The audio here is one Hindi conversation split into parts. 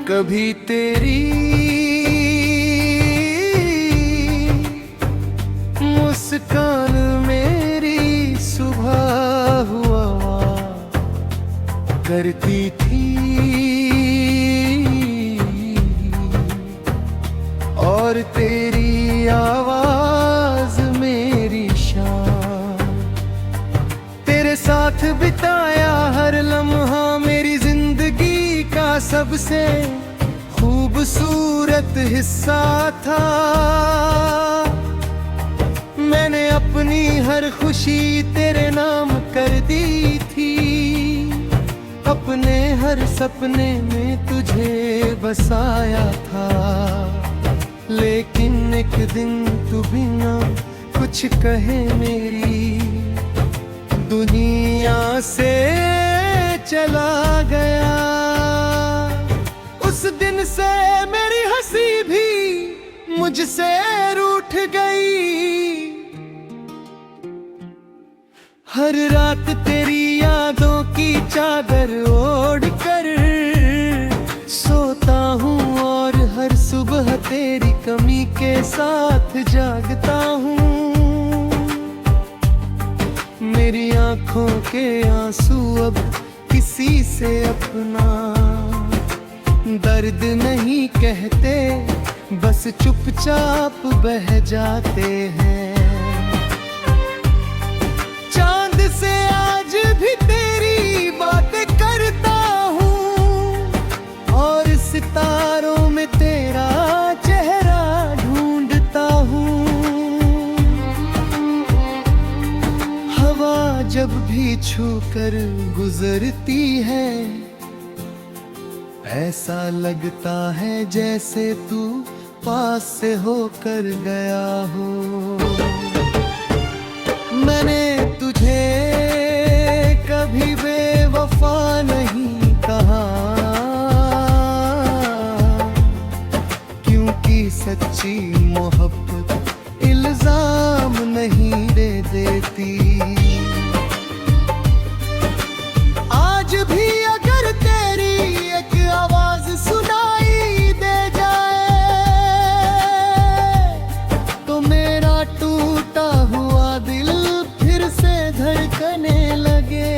कभी तेरी मुस्कान मेरी सुबह हुआ करती थी, और तेरी आवाज मेरी शान। तेरे साथ बिताया हर लम्हा मेरी जिंदगी का सबसे खूबसूरत हिस्सा था। मैंने अपनी हर खुशी तेरे नाम कर दी थी, अपने हर सपने में तुझे बसाया था। लेकिन एक दिन तू बिना कुछ कहे मेरी दुनिया से चला गया। उस दिन से मेरी हंसी भी मुझसे रूठ गई। हर रात तेरी यादों की चादर ओढ़ कर सोता हूँ, और हर सुबह तेरी कमी के साथ जागता हूँ। मेरी आंखों के आंसू अब किसी से अपना दर्द नहीं कहते, बस चुपचाप बह जाते हैं। चांद से आज भी तेरी बातें करता हूँ, और सितारों में तेरा चेहरा ढूंढता हूँ। हवा जब भी छू कर गुजरती है, ऐसा लगता है जैसे तू पास से होकर गया हो। मैंने तुझे कभी बेवफा नहीं कहा, क्योंकि सच्ची मोहब्बत इल्जाम नहीं दे देती। आज भी अगर तेरी एक आवाज सुनाई दे जाए, तो मेरा टूटा हुआ दिल फिर से धड़कने लगे।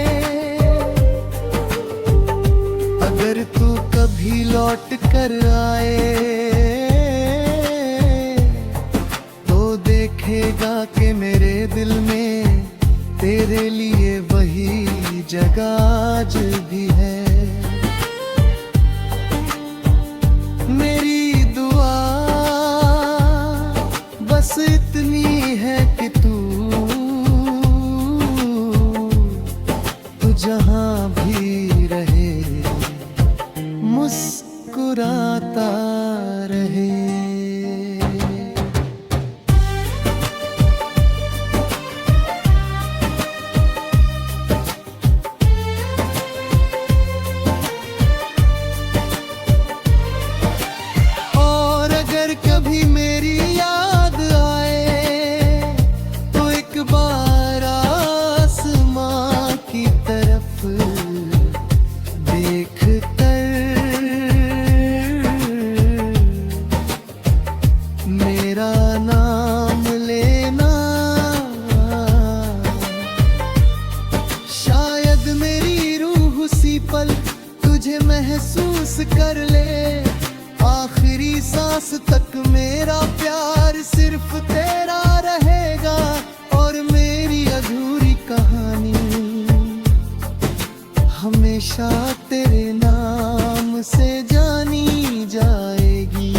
अगर तू कभी लौट कर आए, तो देखेगा कि मेरे दिल में तेरे लिए वही जगह आज भी है। मेरी दुआ बस इतनी है कि तू जहां भी रहे मुस्कुराता रहे। कभी मेरी याद आए, तो एक बार आसमां की तरफ देख कर मेरा नाम लेना। शायद मेरी रूह उसी पल तुझे महसूस कर ले। आखिरी सांस तक मेरा प्यार सिर्फ तेरा रहेगा, और मेरी अधूरी कहानी हमेशा तेरे नाम से जानी जाएगी।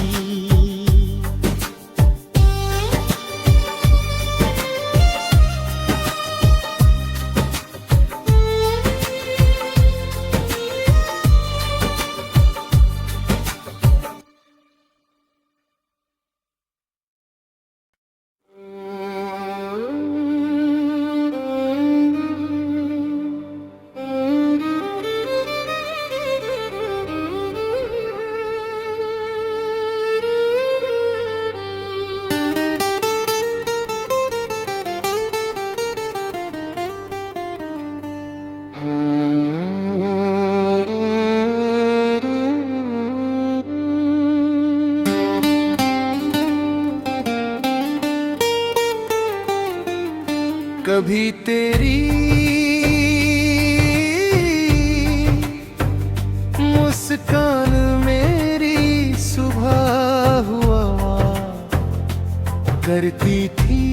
भी तेरी मुस्कान मेरी सुबह हुआ करती थी,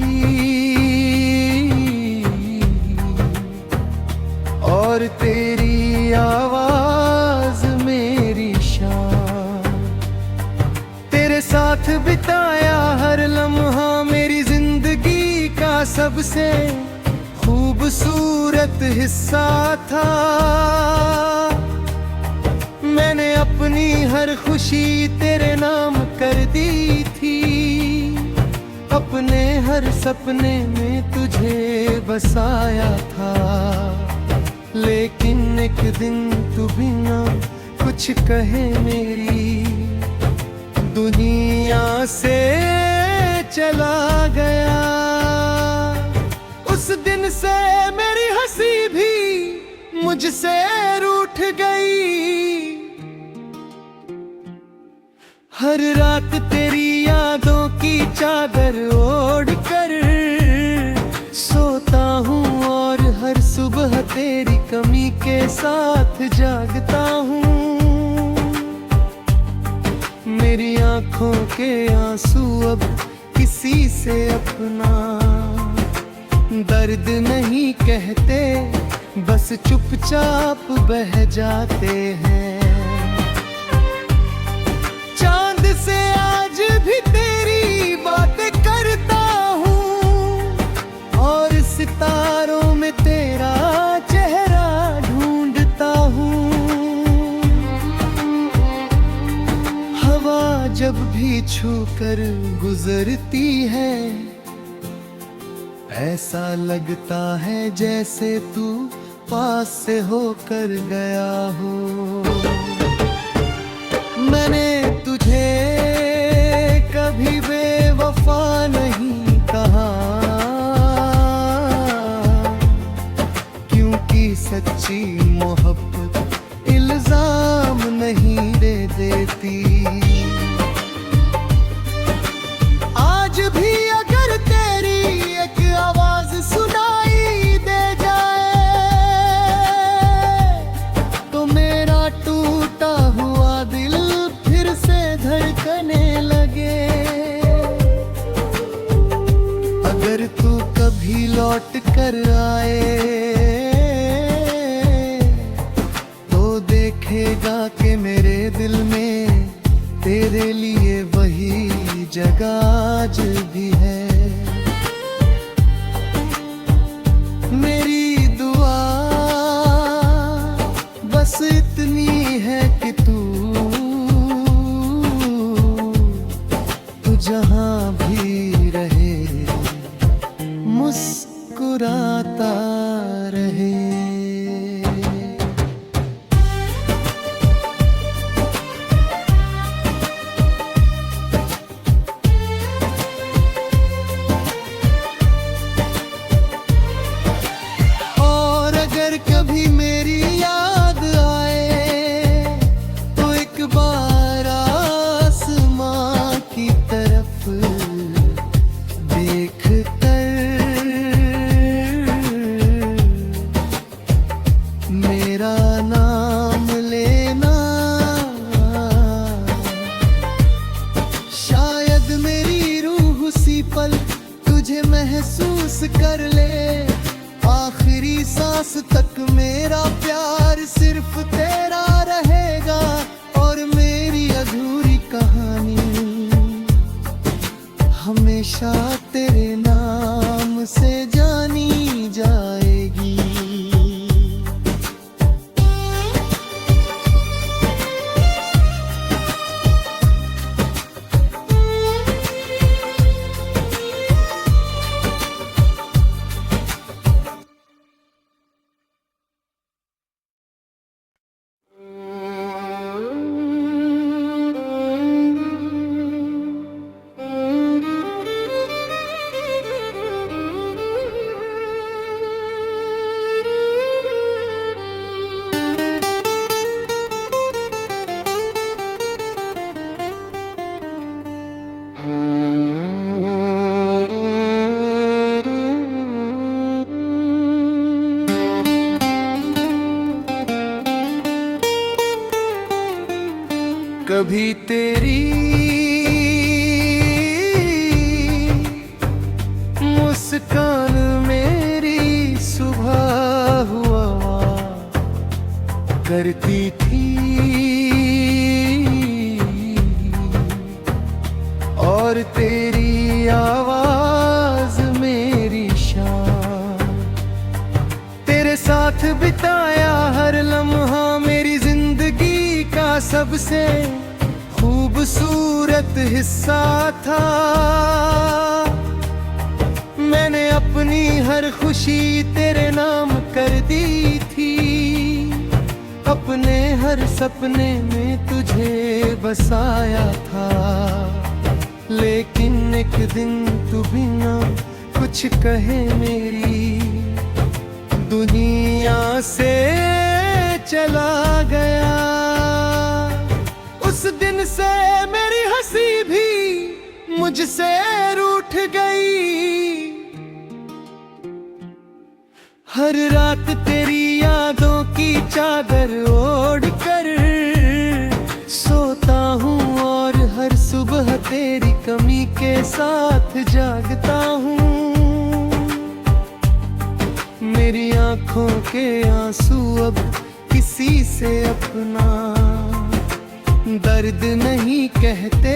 और तेरी आवाज मेरी शान। तेरे साथ बिताया हर लम्हा मेरी जिंदगी का सबसे खूबसूरत हिस्सा था। मैंने अपनी हर खुशी तेरे नाम कर दी थी, अपने हर सपने में तुझे बसाया था। लेकिन एक दिन तू बिना कुछ कहे मेरी दुनिया से चला गया। उस दिन से मेरी हंसी भी मुझसे रूठ गई। हर रात तेरी यादों की चादर ओढ़ कर सोता हूँ, और हर सुबह तेरी कमी के साथ जागता हूँ। मेरी आंखों के आंसू अब किसी से अपना दर्द नहीं कहते, बस चुपचाप बह जाते हैं। चांद से आज भी तेरी बातें करता हूँ, और सितारों में तेरा चेहरा ढूंढता हूँ। हवा जब भी छूकर गुजरती है, ऐसा लगता है जैसे तू पास से होकर गया हो। मैंने तुझे कभी बेवफा नहीं कहा, क्योंकि सच्ची मोहब्बत इल्जाम नहीं दे देती। आज भी अगर तेरी एक आवाज सुनाई दे जाए, तो मेरा टूटा हुआ दिल फिर से धड़कने लगे। अगर तू कभी लौट कर आए, तो देखेगा कि मेरे दिल में तेरे लिए वही जगह आज भी है। मेरी दुआ बस इतनी है कि तू जहां भी रहे मुस्कुराता रहे। और अगर कभी मेरी याद आए, तो एक बार आसमां की तरफ देख कर मेरा नाम लेना। शायद मेरी रूह उसी पल तुझे महसूस कर ले। आखिरी सांस तक मेरा प्यार सिर्फ तेरा रहेगा, और मेरी अधूरी कहानी हमेशा तेरे नाम से जानी जाएगी। कभी तेरी मुस्कान मेरी सुबह हुआ करती थी, और तेरी आवाज मेरी शान। तेरे साथ बिताया हर लम्हा मेरी जिंदगी का सबसे खूबसूरत हिस्सा था। मैंने अपनी हर खुशी तेरे नाम कर दी थी, अपने हर सपने में तुझे बसाया था। लेकिन एक दिन तू बिना कुछ कहे मेरी दुनिया से चला गया। उस दिन से मेरी हंसी भी मुझसे रूठ गई। हर रात तेरी यादों की चादर ओढ़ कर सोता हूँ, और हर सुबह तेरी कमी के साथ जागता हूँ। मेरी आंखों के आंसू अब किसी से अपना दर्द नहीं कहते,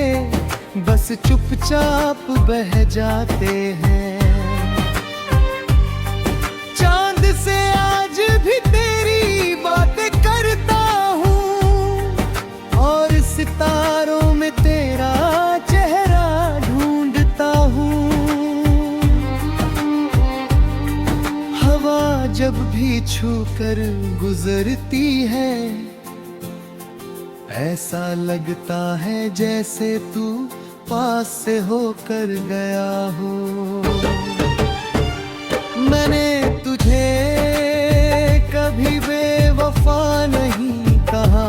बस चुपचाप बह जाते हैं। चांद से आज भी तेरी बातें करता हूँ, और सितारों में तेरा चेहरा ढूंढता हूँ। हवा जब भी छू कर गुजरती है, ऐसा लगता है जैसे तू पास से होकर गया हो। मैंने तुझे कभी बेवफा नहीं कहा,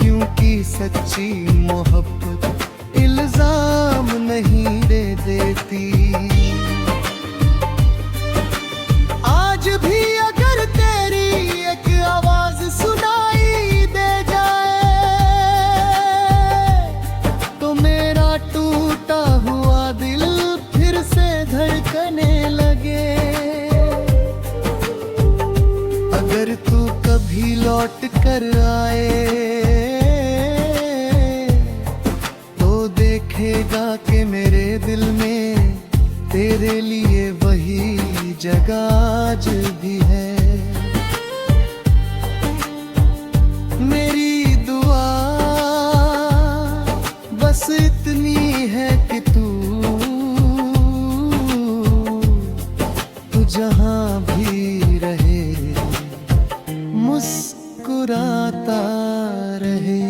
क्योंकि सच्ची मोहब्बत इल्जाम नहीं दे देती। आज भी अगर तेरी एक आवाज सुनाई दे जाए, तो मेरा टूटा हुआ दिल फिर से धड़कने लगे। अगर तू कभी लौट कर आए, तो देखेगा कि मेरे दिल में तेरे लिए वही जगह आज भी है। मेरी दुआ बस इतनी है कि तू जहां भी रहे मुस्कुराता रहे।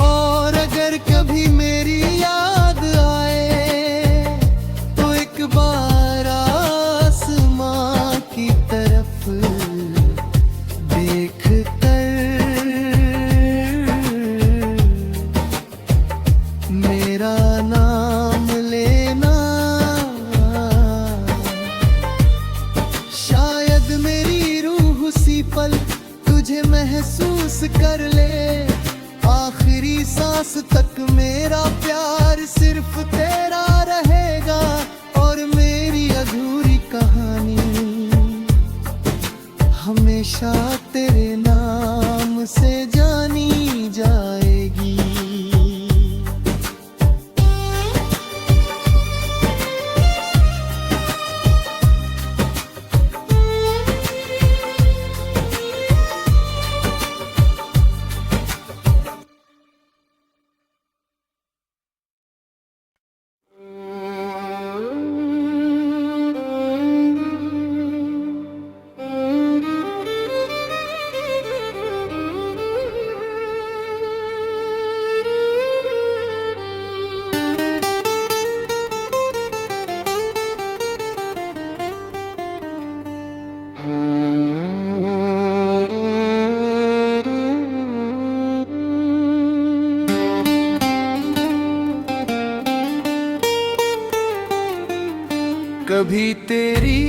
और अगर कभी मेरी याद आए, तो एक बार आसमां की तरफ देख कर मेरा नाम लेना। शायद मेरी रूह उसी पल तुझे महसूस कर ले। आखिरी सांस तक मेरा प्यार सिर्फ तेरा रहेगा, और मेरी अधूरी कहानी हमेशा तेरे नाम से जानी जाएगी। भी तेरी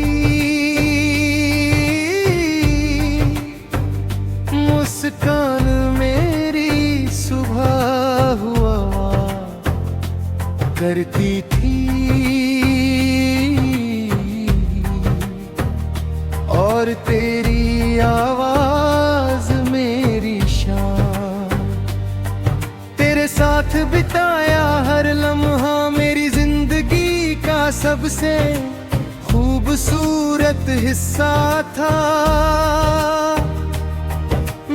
मुस्कान मेरी सुबह हुआ करती थी, और तेरी आवाज मेरी शान। तेरे साथ बिताया हर लम्हा मेरी जिंदगी का सबसे खूबसूरत हिस्सा था।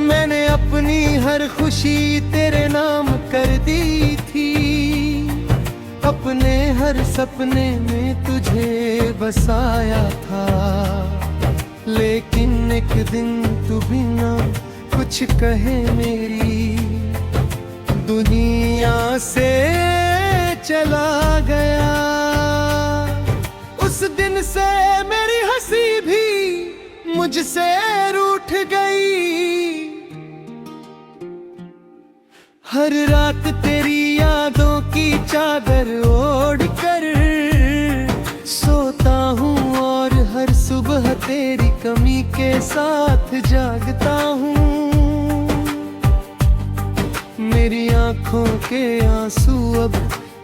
मैंने अपनी हर खुशी तेरे नाम कर दी थी, अपने हर सपने में तुझे बसाया था। लेकिन एक दिन तू बिना कुछ कहे मेरी दुनिया से चला गया। उस दिन से मेरी हंसी भी मुझसे रूठ गई। हर रात तेरी यादों की चादर ओढ़ कर सोता हूँ, और हर सुबह तेरी कमी के साथ जागता हूँ। मेरी आंखों के आंसू अब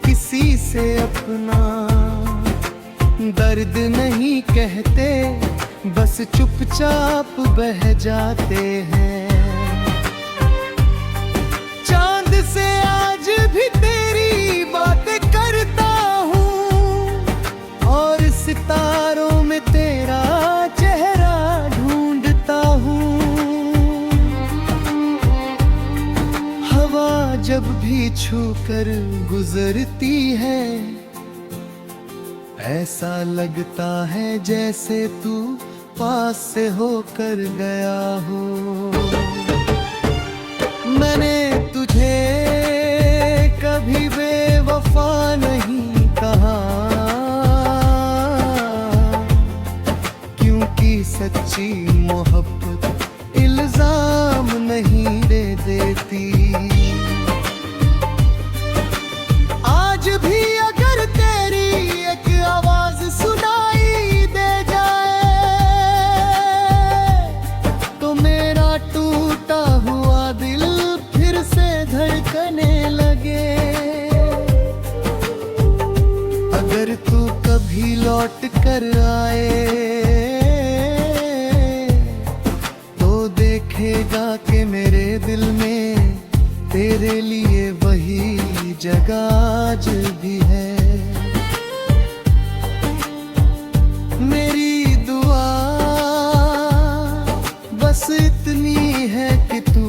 किसी से अपना दर्द नहीं कहते, बस चुपचाप बह जाते हैं। चांद से आज भी तेरी बातें करता हूँ, और सितारों में तेरा चेहरा ढूंढता हूँ। हवा जब भी छूकर गुजरती है, ऐसा लगता है जैसे तू पास से होकर गया हो। मैंने तुझे कभी बेवफा नहीं कहा, क्योंकि सच्ची मोहब्बत इल्जाम नहीं दे देती। आज भी अगर तेरी एक आवाज सुनाई दे जाए, तो मेरा टूटा हुआ दिल फिर से धड़कने लगे। अगर तू कभी लौट कर आए, तो देखेगा कि मेरे दिल में तेरे लिए वही जगह आज भी है। मेरी दुआ बस इतनी है कि तू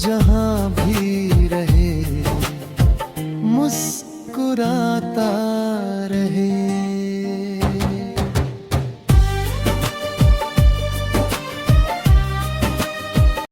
जहां भी रहे मुस्कुराता रहे।